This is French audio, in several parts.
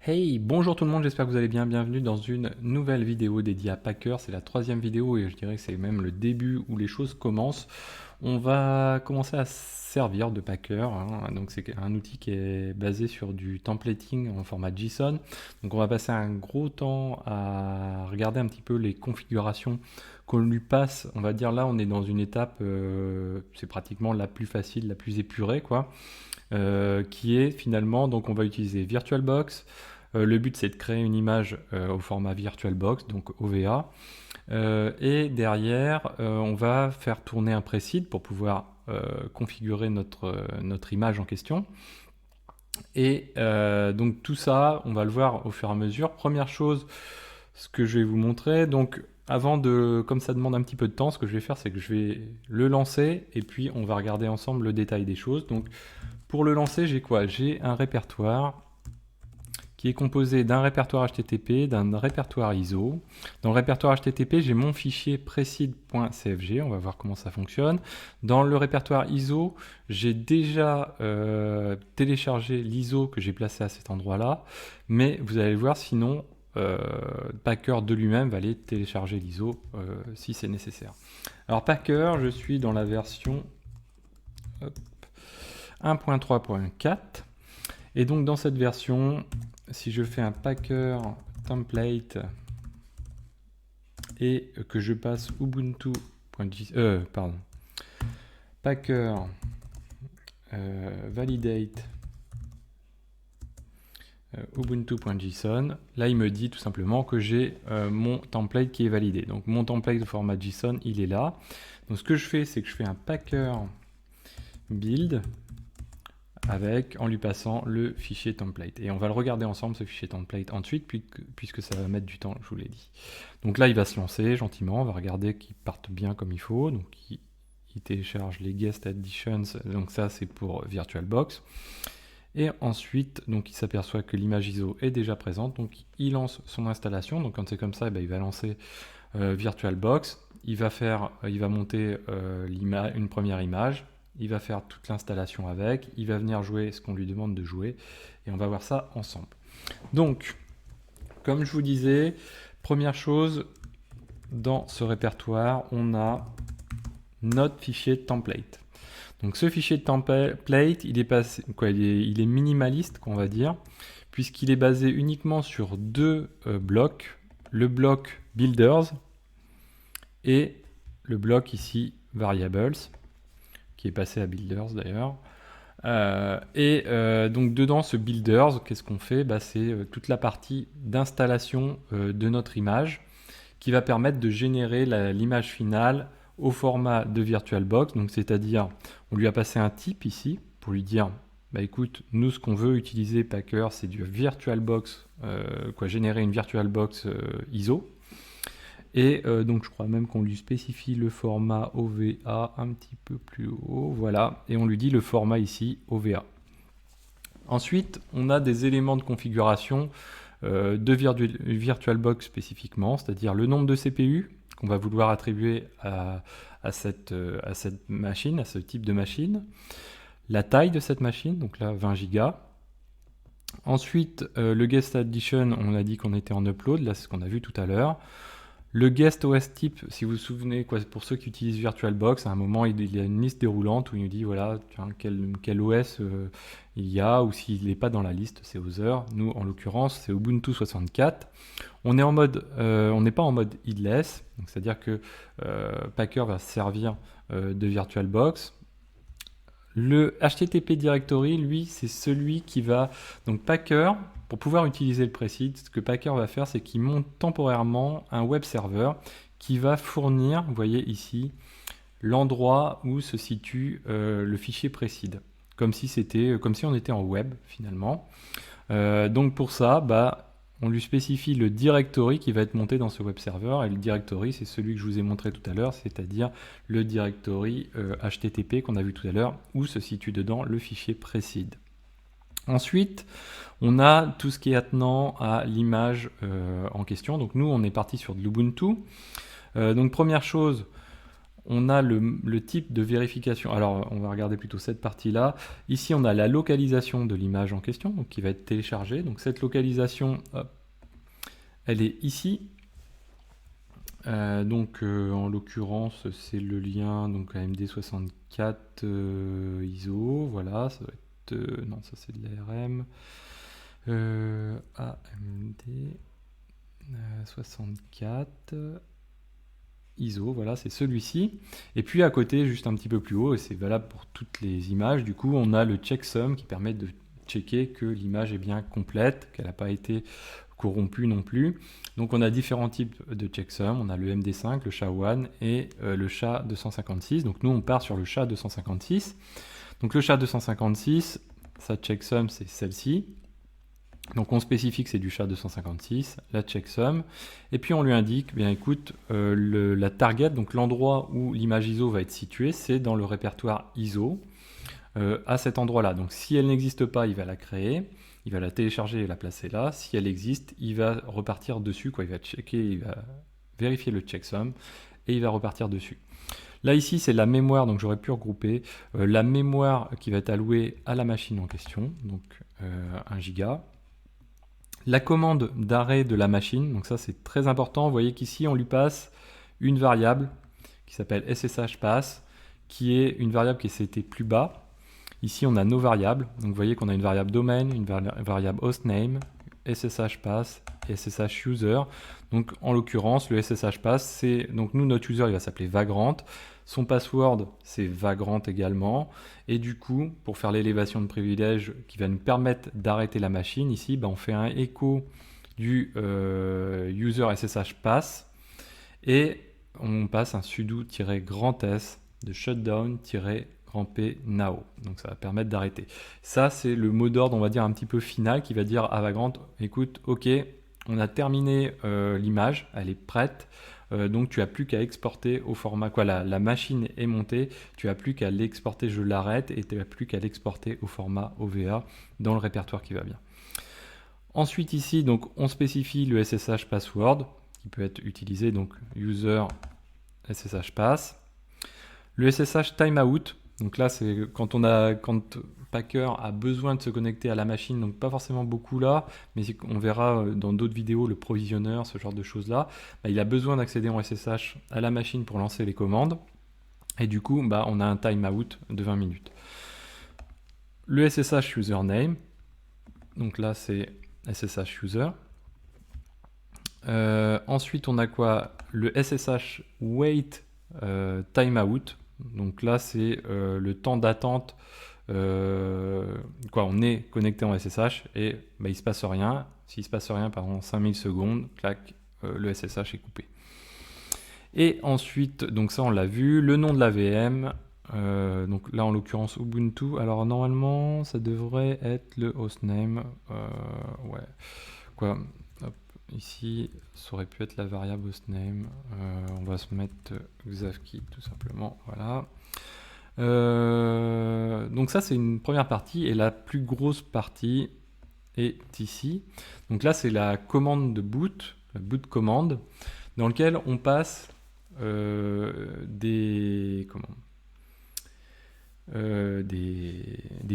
Hey, bonjour tout le monde, j'espère que vous allez bien. Bienvenue dans une nouvelle vidéo dédiée à Packer. C'est la troisième vidéo et je dirais que c'est même le début où les choses commencent. On va commencer à se servir de Packer, hein. Donc c'est un outil qui est basé sur du templating en format JSON. Donc on va passer un gros temps à regarder un petit peu les configurations qu'on lui passe. On va dire là, on est dans une étape, c'est pratiquement la plus facile, la plus épurée, quoi. Qui est finalement, donc on va utiliser VirtualBox. Le but c'est de créer une image au format VirtualBox, donc OVA. Et derrière, on va faire tourner un preseed pour pouvoir configurer notre image en question. Et donc tout ça, on va le voir au fur et à mesure. Première chose, ce que je vais vous montrer, donc avant de, comme ça demande un petit peu de temps, ce que je vais faire, c'est que je vais le lancer et puis on va regarder ensemble le détail des choses. Donc pour le lancer, j'ai quoi? J'ai un répertoire qui est composé d'un répertoire HTTP, d'un répertoire ISO. Dans le répertoire HTTP, j'ai mon fichier preseed.cfg, on va voir comment ça fonctionne. Dans le répertoire ISO, j'ai déjà téléchargé l'ISO que j'ai placé à cet endroit-là, mais vous allez voir, sinon, Packer de lui-même va aller télécharger l'ISO si c'est nécessaire. Alors Packer, je suis dans la version 1.3.4. Et donc dans cette version, si je fais un packer template et que je passe packer validate ubuntu.json, là il me dit tout simplement que j'ai mon template qui est validé. Donc mon template de format JSON, il est là. Donc ce que je fais, c'est que je fais un packer build en lui passant le fichier template. Et on va le regarder ensemble, ce fichier template, ensuite, puisque ça va mettre du temps, je vous l'ai dit. Donc là, il va se lancer gentiment, on va regarder qu'il parte bien comme il faut. Donc il télécharge les guest additions, donc ça c'est pour VirtualBox. Et ensuite, donc il s'aperçoit que l'image ISO est déjà présente, donc il lance son installation. Donc quand c'est comme ça, il va lancer VirtualBox. Il va monter une première image. Il va faire toute l'installation avec, il va venir jouer ce qu'on lui demande de jouer, et on va voir ça ensemble. Donc, comme je vous disais, première chose, dans ce répertoire, on a notre fichier template. Donc ce fichier de template, il est minimaliste, qu'on va dire, puisqu'il est basé uniquement sur deux blocs, le bloc builders et le bloc ici variables, qui est passé à builders d'ailleurs. Donc dedans ce builders, qu'est-ce qu'on fait? C'est toute la partie d'installation de notre image qui va permettre de générer l'image finale au format de VirtualBox. Donc c'est-à-dire, on lui a passé un type ici pour lui dire, écoute, nous ce qu'on veut utiliser Packer, c'est du VirtualBox, générer une VirtualBox ISO. Et donc je crois même qu'on lui spécifie le format OVA un petit peu plus haut, voilà, et on lui dit le format ici OVA. Ensuite, on a des éléments de configuration de VirtualBox spécifiquement, c'est-à-dire le nombre de CPU qu'on va vouloir attribuer à cette machine, à ce type de machine, la taille de cette machine, donc là 20 Go. Ensuite, le guest addition, on a dit qu'on était en upload, là c'est ce qu'on a vu tout à l'heure. Le guest OS type, si vous vous souvenez, pour ceux qui utilisent VirtualBox, à un moment il y a une liste déroulante où il nous dit voilà quel OS il y a, ou s'il n'est pas dans la liste, c'est Other. Nous en l'occurrence c'est Ubuntu 64. On est en mode, on n'est pas en mode headless, c'est-à-dire que Packer va se servir de VirtualBox. Le HTTP directory, lui, c'est celui qui va... Donc Packer, pour pouvoir utiliser le preseed, ce que Packer va faire, c'est qu'il monte temporairement un web server qui va fournir, vous voyez ici, l'endroit où se situe le fichier preseed. Comme si on était en web, finalement. Donc pour ça, on lui spécifie le directory qui va être monté dans ce web server, et le directory c'est celui que je vous ai montré tout à l'heure, c'est-à-dire le directory HTTP qu'on a vu tout à l'heure, où se situe dedans le fichier preseed. Ensuite, on a tout ce qui est attenant à l'image en question. Donc nous, on est parti sur de l'Ubuntu. Donc première chose, on a le type de vérification. Alors, on va regarder plutôt cette partie-là. Ici, on a la localisation de l'image en question, donc qui va être téléchargée. Donc, cette localisation, hop, elle est ici. En l'occurrence, c'est le lien donc AMD64 ISO. Voilà, ça doit être. Non, ça c'est de l'ARM. AMD 64 ISO, voilà, c'est celui-ci. Et puis à côté, juste un petit peu plus haut, et c'est valable pour toutes les images, du coup, on a le checksum qui permet de checker que l'image est bien complète, qu'elle n'a pas été corrompue non plus. Donc on a différents types de checksum, on a le MD5, le SHA-1 et le SHA-256. Donc nous, on part sur le SHA-256. Donc le SHA-256, sa checksum, c'est celle-ci. Donc on spécifie que c'est du SHA-256, la checksum, et puis on lui indique, bien écoute, la target, donc l'endroit où l'image ISO va être située, c'est dans le répertoire ISO, à cet endroit-là. Donc si elle n'existe pas, il va la créer, il va la télécharger et la placer là. Si elle existe, il va repartir dessus, quoi. Il va checker, il va vérifier le checksum, et il va repartir dessus. Là ici c'est la mémoire, donc j'aurais pu regrouper la mémoire qui va être allouée à la machine en question, donc 1 giga. La commande d'arrêt de la machine, donc ça c'est très important, vous voyez qu'ici on lui passe une variable qui s'appelle SSHPass, qui est une variable qui était plus bas. Ici on a nos variables, donc vous voyez qu'on a une variable domain, une variable hostname, SSHPass et SSHUser. Donc en l'occurrence le SSHPass, c'est donc nous notre user il va s'appeler Vagrant. Son password, c'est Vagrant également. Et du coup, pour faire l'élévation de privilège qui va nous permettre d'arrêter la machine, ici, on fait un écho du user SSH pass et on passe un sudo-grand S de shutdown-grand P now. Donc ça va permettre d'arrêter. Ça, c'est le mot d'ordre, on va dire, un petit peu final qui va dire à Vagrant, écoute, ok, on a terminé l'image, elle est prête. Donc tu n'as plus qu'à exporter au format quoi, la machine est montée, tu n'as plus qu'à l'exporter, je l'arrête, et tu n'as plus qu'à l'exporter au format OVA dans le répertoire qui va bien. Ensuite ici, donc on spécifie le SSH password qui peut être utilisé, donc user SSH pass. Le SSH timeout, donc là c'est quand Packer a besoin de se connecter à la machine, donc pas forcément beaucoup là, mais on verra dans d'autres vidéos le provisionneur, ce genre de choses là, il a besoin d'accéder en SSH à la machine pour lancer les commandes, et du coup on a un timeout de 20 minutes. Le SSH username, donc là c'est SSH user. Ensuite on a quoi? Le SSH wait timeout, donc là c'est le temps d'attente. On est connecté en SSH et il se passe rien. S'il se passe rien pendant 5000 secondes, clac, le SSH est coupé. Et ensuite, donc ça on l'a vu, le nom de la VM, donc là en l'occurrence Ubuntu. Alors normalement ça devrait être le hostname, ici ça aurait pu être la variable hostname. On va se mettre Xavkey tout simplement, voilà. Donc ça c'est une première partie, et la plus grosse partie est ici. Donc là c'est la commande de boot, la boot commande, dans lequel on passe des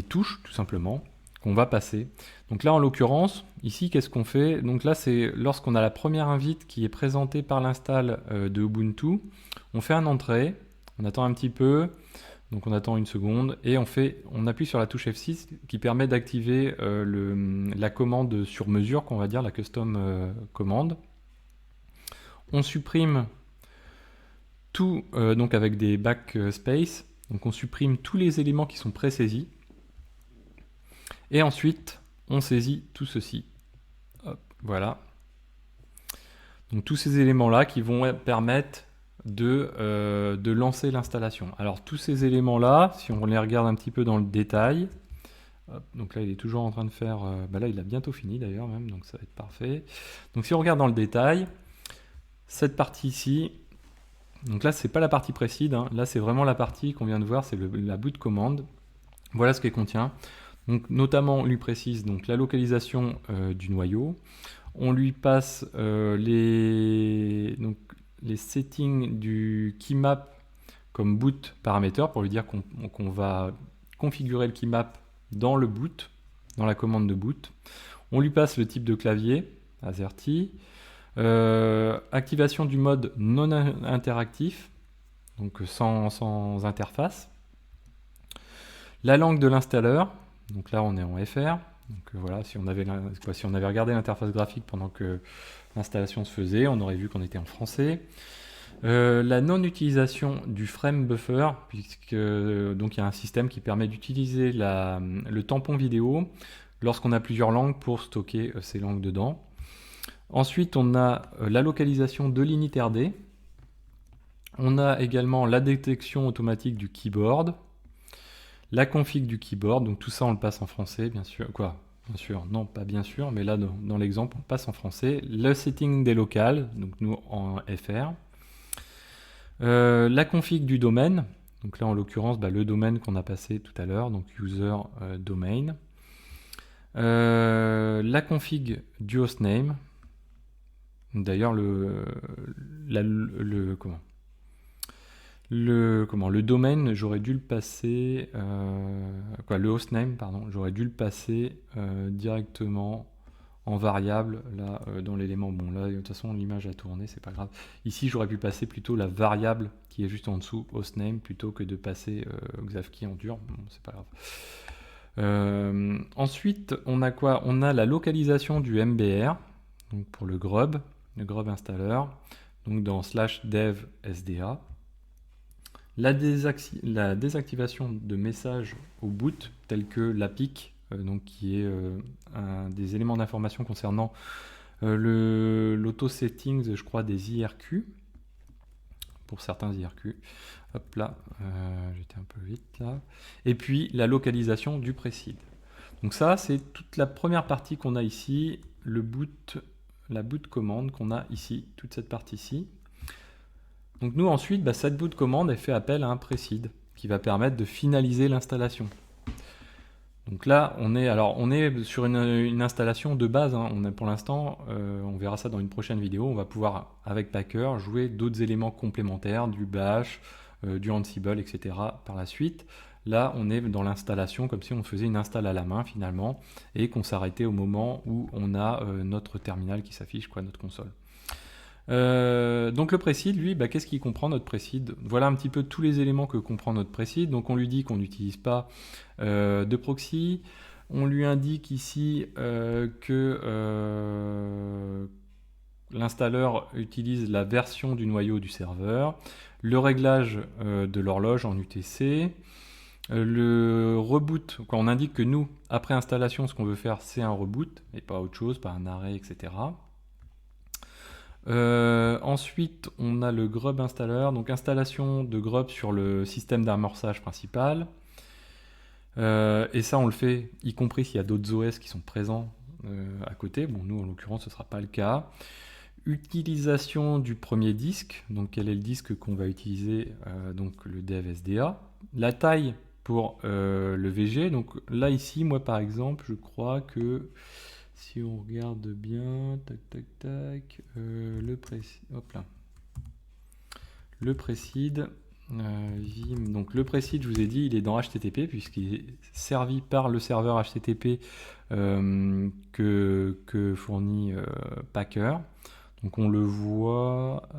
touches tout simplement qu'on va passer. Donc là en l'occurrence ici qu'est-ce qu'on fait? Donc là c'est lorsqu'on a la première invite qui est présentée par l'install de Ubuntu, on fait un entrée, on attend un petit peu. Donc on attend une seconde et on appuie sur la touche F6 qui permet d'activer la commande sur mesure, qu'on va dire la custom commande. On supprime tout donc avec des backspace, donc on supprime tous les éléments qui sont pré-saisis. Et ensuite on saisit tout ceci. Hop, voilà. Donc tous ces éléments là qui vont permettre de lancer l'installation. Alors tous ces éléments là, si on les regarde un petit peu dans le détail, hop, donc là il est toujours en train de faire, là il a bientôt fini d'ailleurs même, donc ça va être parfait. Donc si on regarde dans le détail, cette partie ici, donc là c'est pas la partie précise, là c'est vraiment la partie qu'on vient de voir, c'est la boot commande. Voilà ce qu'elle contient. Donc notamment on lui précise donc la localisation du noyau. On lui passe les settings du keymap comme boot parameter pour lui dire qu'on va configurer le keymap dans le boot, dans la commande de boot. On lui passe le type de clavier, AZERTY, activation du mode non interactif, donc sans interface. La langue de l'installeur, donc là on est en FR. Donc voilà, si on avait regardé l'interface graphique pendant que l'installation se faisait, on aurait vu qu'on était en français. La non-utilisation du frame buffer, puisque donc il y a un système qui permet d'utiliser le tampon vidéo lorsqu'on a plusieurs langues pour stocker ces langues dedans. Ensuite, on a la localisation de l'init-RD. On a également la détection automatique du keyboard, la config du keyboard, donc tout ça on le passe en français, bien sûr. Quoi ? Bien sûr, non, pas bien sûr, mais là dans l'exemple on passe en français. Le setting des locales, donc nous en FR. La config du domaine, donc là en l'occurrence le domaine qu'on a passé tout à l'heure, donc user domain. La config du hostname. D'ailleurs le domaine, j'aurais dû le passer, le hostname, pardon, j'aurais dû le passer directement en variable, là, dans l'élément. Bon, là, de toute façon, l'image a tourné, c'est pas grave. Ici, j'aurais pu passer plutôt la variable qui est juste en dessous, hostname, plutôt que de passer xavkey en dur. Bon, c'est pas grave. Ensuite, on a quoi? On a la localisation du MBR, donc pour le grub installeur, donc dans /dev SDA. La désactivation de messages au boot, tels que la PIC, donc qui est un des éléments d'information concernant l'auto-settings, je crois, des IRQ, pour certains IRQ. Hop là, j'étais un peu vite là. Et puis la localisation du precede. Donc ça, c'est toute la première partie qu'on a ici, la boot commande qu'on a ici, toute cette partie-ci. Donc nous ensuite, cette boot commande, elle fait appel à un precede qui va permettre de finaliser l'installation. Donc là, on est sur une installation de base. Pour l'instant, on verra ça dans une prochaine vidéo. On va pouvoir, avec Packer, jouer d'autres éléments complémentaires, du bash, du Ansible, etc. par la suite. Là, on est dans l'installation comme si on faisait une install à la main finalement et qu'on s'arrêtait au moment où on a notre terminal qui s'affiche, notre console. Donc le precede, lui, qu'est-ce qu'il comprend notre precede? Voilà un petit peu tous les éléments que comprend notre precede. Donc on lui dit qu'on n'utilise pas de proxy. On lui indique ici que l'installeur utilise la version du noyau du serveur, le réglage de l'horloge en UTC, le reboot, quand on indique que nous, après installation, ce qu'on veut faire, c'est un reboot, et pas autre chose, pas un arrêt, etc. Ensuite, on a le grub installeur, donc installation de grub sur le système d'amorçage principal. Et ça, on le fait, y compris s'il y a d'autres OS qui sont présents à côté. Bon, nous, en l'occurrence, ce ne sera pas le cas. Utilisation du premier disque, donc quel est le disque qu'on va utiliser, donc le dev SDA. La taille pour le VG, donc là, ici, moi, par exemple, je crois que si on regarde bien, le precede, Vim. Donc le precede, je vous ai dit, il est dans HTTP puisqu'il est servi par le serveur HTTP que fournit Packer. Donc on le voit,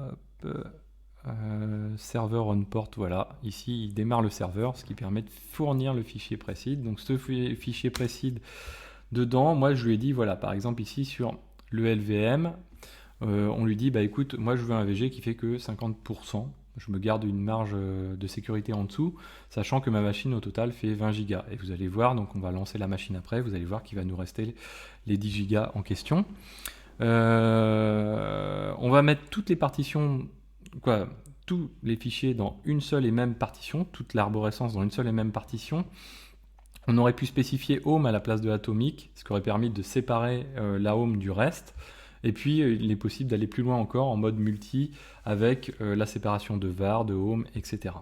serveur on port, voilà. Ici, il démarre le serveur, ce qui permet de fournir le fichier precede. Donc ce fichier precede, dedans, moi je lui ai dit, voilà, par exemple ici sur le LVM, on lui dit, écoute, moi je veux un VG qui fait que 50%, je me garde une marge de sécurité en dessous, sachant que ma machine au total fait 20 Go. Et vous allez voir, donc on va lancer la machine après, vous allez voir qu'il va nous rester les 10 Go en question. On va mettre toutes les partitions, tous les fichiers dans une seule et même partition, toute l'arborescence dans une seule et même partition. On aurait pu spécifier home à la place de atomic, ce qui aurait permis de séparer la home du reste. Et puis, il est possible d'aller plus loin encore en mode multi avec la séparation de var, de home, etc.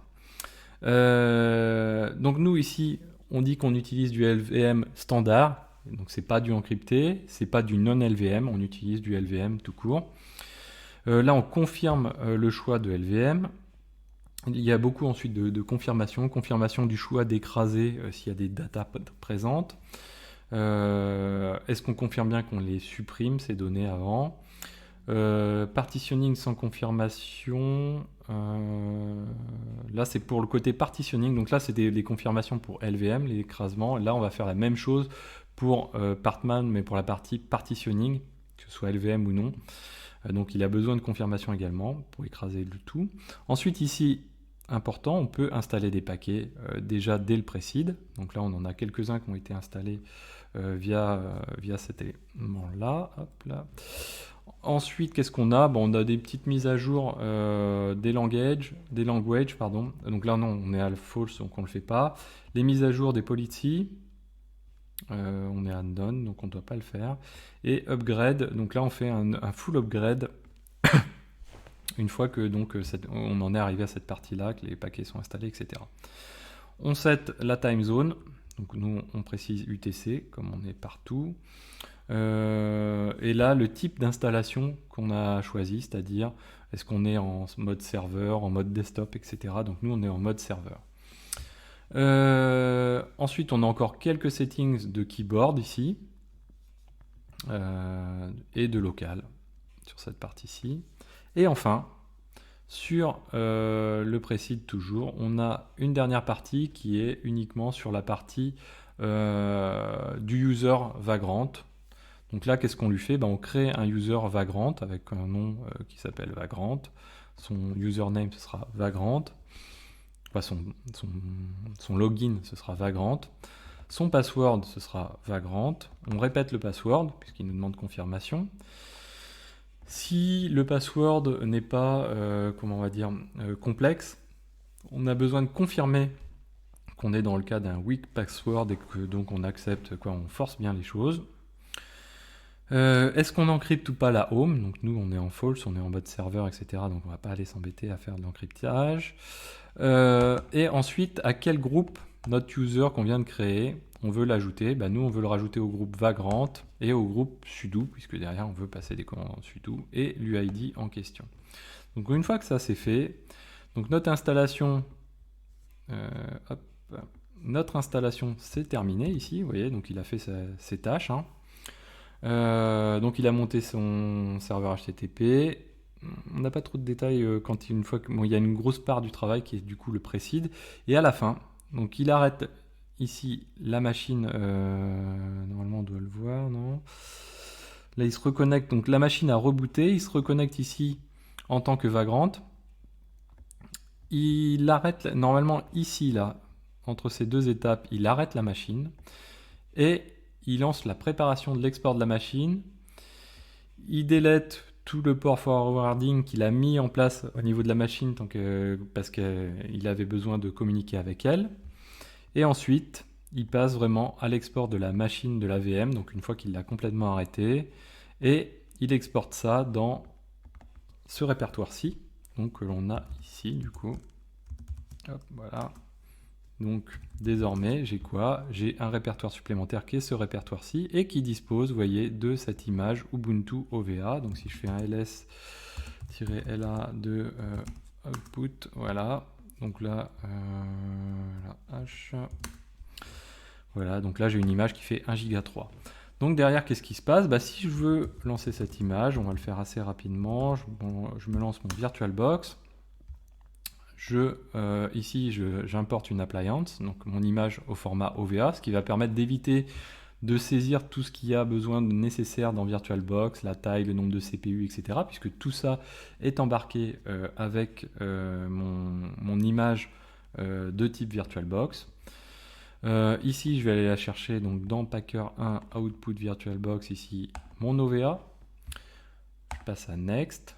Donc nous, ici, on dit qu'on utilise du LVM standard. Donc, c'est pas du encrypté, c'est pas du non-LVM, on utilise du LVM tout court. Là, on confirme le choix de LVM. Il y a beaucoup ensuite de confirmation du choix d'écraser s'il y a des datas présentes. Est-ce qu'on confirme bien qu'on les supprime, ces données avant? Partitioning sans confirmation. Là, c'est pour le côté partitioning. Donc là, c'est des confirmations pour LVM, les écrasements. Là, on va faire la même chose pour Partman, mais pour la partie partitioning, que ce soit LVM ou non. Donc il a besoin de confirmation également pour écraser le tout. Ensuite, ici, important, on peut installer des paquets déjà dès le précide. Donc là, on en a quelques-uns qui ont été installés via cet élément-là. Hop là. Ensuite, qu'est-ce qu'on a? On a des petites mises à jour des languages, pardon. Donc là, non, on est à false, donc on ne le fait pas. Les mises à jour des policies, on est à none, donc on ne doit pas le faire. Et upgrade, donc là, on fait un full upgrade une fois que donc, on en est arrivé à cette partie-là, que les paquets sont installés, etc. On set la time zone, donc nous, on précise UTC, comme on est partout. Et là, le type d'installation qu'on a choisi, c'est-à-dire est-ce qu'on est en mode serveur, en mode desktop, etc. Donc nous, on est en mode serveur. Ensuite, on a encore quelques settings de keyboard ici et de local sur cette partie-ci. Et enfin, sur le précide toujours, on a une dernière partie qui est uniquement sur la partie du user Vagrant. Donc là, qu'est-ce qu'on lui fait? On crée un user Vagrant avec un nom qui s'appelle Vagrant. Son username, ce sera Vagrant. Enfin, son login, ce sera Vagrant. Son password, ce sera Vagrant. On répète le password, puisqu'il nous demande confirmation. Si le password n'est pas, complexe, on a besoin de confirmer qu'on est dans le cas d'un weak password et que donc on accepte, on force bien les choses. Est-ce qu'on encrypte ou pas la home? Donc nous, on est en false, on est en mode serveur, etc. Donc on va pas aller s'embêter à faire de l'encryptage. Et ensuite, à quel groupe notre user qu'on vient de créer, on veut l'ajouter? Nous, on veut le rajouter au groupe Vagrant et au groupe sudo, puisque derrière, on veut passer des commandes en sudo et l'UID en question. Donc une fois que ça c'est fait, donc notre installation, c'est terminé ici, vous voyez, donc il a fait ses tâches. Donc il a monté son serveur HTTP. On n'a pas trop de détails quand il y a une grosse part du travail qui est du coup le précide. Et à la fin, donc il arrête ici la machine. Normalement on doit le voir, non? Là il se reconnecte, donc la machine a rebooté. Il se reconnecte ici en tant que Vagrant. Il arrête normalement ici là, entre ces deux étapes, il arrête la machine et il lance la préparation de l'export de la machine. Il délète tout le port forwarding qu'il a mis en place au niveau de la machine parce qu'il avait besoin de communiquer avec elle. Et ensuite, il passe vraiment à l'export de la machine de la VM, donc une fois qu'il l'a complètement arrêté, et il exporte ça dans ce répertoire-ci, donc que l'on a ici du coup. Hop, voilà. Donc désormais, j'ai quoi? J'ai un répertoire supplémentaire qui est ce répertoire-ci et qui dispose, vous voyez, de cette image Ubuntu OVA. Donc si je fais un ls-la de output, voilà. Donc là, la h. Voilà, donc là j'ai une image qui fait 1 giga 3. Donc derrière, qu'est-ce qui se passe? Si je veux lancer cette image, on va le faire assez rapidement. Je me lance mon VirtualBox. Ici, j'importe une appliance, donc mon image au format OVA, ce qui va permettre d'éviter de saisir tout ce qu'il y a besoin de nécessaire dans VirtualBox, la taille, le nombre de CPU, etc. Puisque tout ça est embarqué avec mon image de type VirtualBox. Ici, je vais aller la chercher donc dans Packer 1 Output VirtualBox, ici mon OVA. Je passe à Next.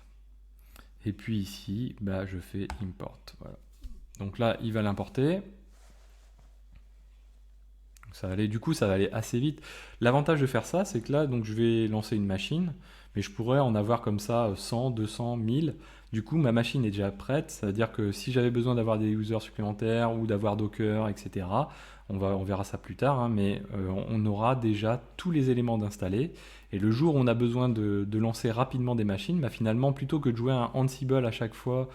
Et puis ici, je fais import. Voilà. Donc là, il va l'importer. Du coup, ça va aller assez vite. L'avantage de faire ça, c'est que là, donc, je vais lancer une machine. mais je pourrais en avoir comme ça 100, 200, 1000. Du coup, ma machine est déjà prête, ça veut dire que si j'avais besoin d'avoir des users supplémentaires ou d'avoir Docker, etc., on verra ça plus tard, hein, mais on aura déjà tous les éléments d'installer. Et le jour où on a besoin de lancer rapidement des machines, bah finalement, plutôt que de jouer un Ansible à chaque fois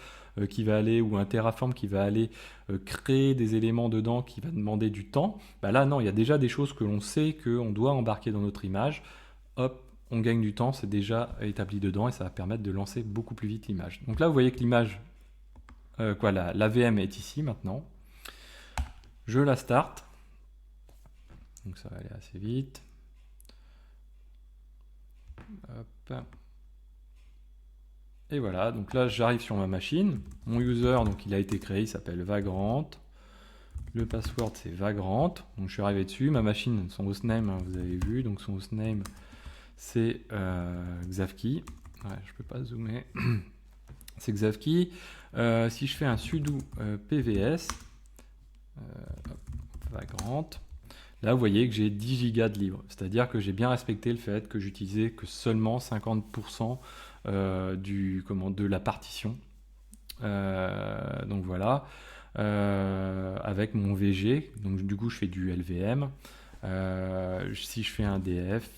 qui va aller, ou un Terraform qui va aller créer des éléments dedans qui va demander du temps, bah là non, il y a déjà des choses que l'on sait qu'on doit embarquer dans notre image. Hop, on gagne du temps, c'est déjà établi dedans et ça va permettre de lancer beaucoup plus vite l'image. Donc là, vous voyez que l'image, la VM est ici maintenant. Je la start. Donc ça va aller assez vite. Hop. Et voilà, donc là j'arrive sur ma machine. Mon user, donc il a été créé, il s'appelle Vagrant. Le password c'est Vagrant. Donc je suis arrivé dessus. Ma machine, son hostname, hein, vous avez vu, donc son hostname c'est Xavki. Ouais, je peux pas zoomer. C'est Xavki. Si je fais un sudo pvs, Vagrant, là vous voyez que j'ai 10 gigas de libre. C'est-à-dire que j'ai bien respecté le fait que j'utilisais que seulement 50% de la partition. Donc voilà. Avec mon VG, donc du coup je fais du LVM. Si je fais un DF,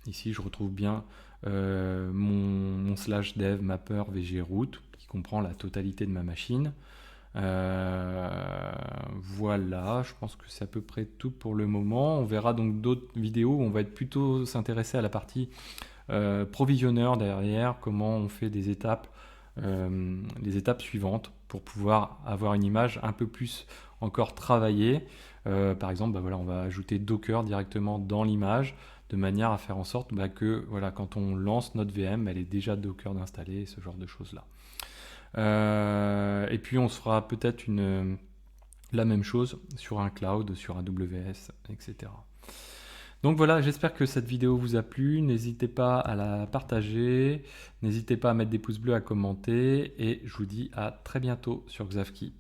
ici je retrouve bien mon /dev mapper VG root qui comprend la totalité de ma machine. Voilà, je pense que c'est à peu près tout pour le moment. On verra donc d'autres vidéos où on va être plutôt s'intéresser à la partie provisionneur derrière, comment on fait des étapes, les étapes suivantes pour pouvoir avoir une image un peu plus encore travaillée. Par exemple, bah voilà, on va ajouter Docker directement dans l'image de manière à faire en sorte que voilà, quand on lance notre VM, elle est déjà Docker d'installer, ce genre de choses-là. Et puis on se fera peut-être la même chose sur un cloud, sur AWS, etc. Donc voilà, j'espère que cette vidéo vous a plu. N'hésitez pas à la partager, n'hésitez pas à mettre des pouces bleus, à commenter, et je vous dis à très bientôt sur Xavki.